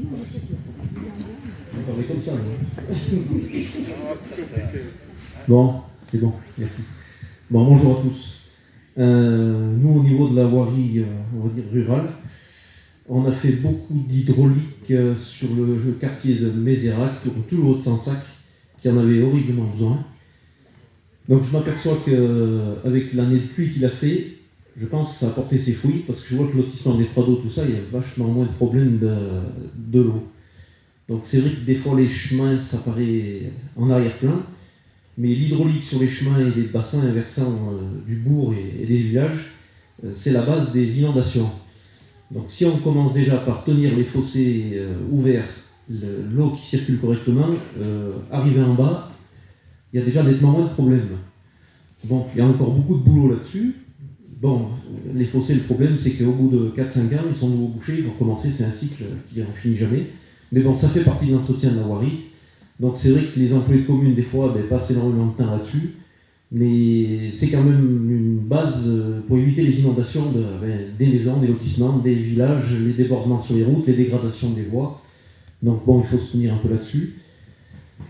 On parlait comme ça, non? Bon, c'est bon, merci. Bon, bonjour à tous. Nous, au niveau de la voirie, on va dire rurale, on a fait beaucoup d'hydraulique sur le quartier de Mézérac, tout le haut de Sansac, qui en avait horriblement besoin. Donc je m'aperçois qu'avec l'année de pluie qu'il a fait, je pense que ça a porté ses fruits, parce que je vois que lotissement des Prados, tout ça, il y a vachement moins de problèmes de l'eau. Donc c'est vrai que des fois les chemins, ça paraît en arrière-plan, mais l'hydraulique sur les chemins et les bassins versants du bourg et des villages, c'est la base des inondations. Donc si on commence déjà par tenir les fossés ouverts, l'eau qui circule correctement, arriver en bas, il y a déjà nettement moins de problèmes. Bon, il y a encore beaucoup de boulot là-dessus. Bon, les fossés, le problème, c'est qu'au bout de 4-5 ans, ils sont nouveau bouchés, ils vont recommencer, c'est un cycle qui n'en finit jamais. Mais bon, ça fait partie de l'entretien de la voirie. Donc c'est vrai que les employés de communes, des fois, passent énormément de temps là-dessus. Mais c'est quand même une base pour éviter les inondations des maisons, des lotissements, des villages, les débordements sur les routes, les dégradations des voies. Donc bon, il faut se tenir un peu là-dessus.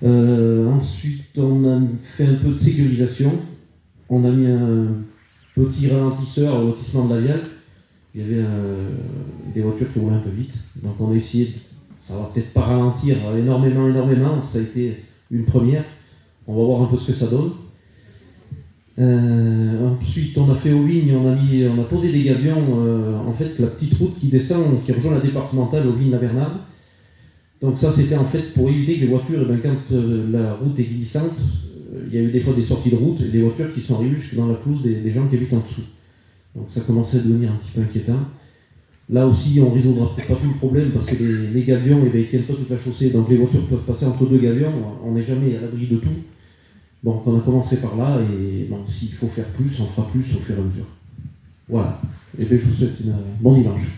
Ensuite, on a fait un peu de sécurisation. On a mis un petit ralentisseur au lotissement de la Viale. Il y avait des voitures qui roulaient un peu vite. Donc on a essayé, ça va peut-être pas ralentir énormément. Ça a été une première. On va voir un peu ce que ça donne. Ensuite, on a fait aux vignes, on a posé des gabions. En fait, la petite route qui descend, qui rejoint la départementale aux vignes la Bernarde. Donc ça, c'était en fait pour éviter que les voitures, quand la route est glissante, il y a eu des fois des sorties de route et des voitures qui sont arrivées jusque dans la pelouse des gens qui habitent en dessous. Donc ça commençait à devenir un petit peu inquiétant. Là aussi, on ne résoudra peut-être pas tout le problème parce que les gabions, ils ne tiennent pas toute la chaussée, donc les voitures peuvent passer entre deux gabions, on n'est jamais à l'abri de tout. Donc on a commencé par là et bon, s'il faut faire plus, on fera plus au fur et à mesure. Voilà. Et bien je vous souhaite un bon dimanche.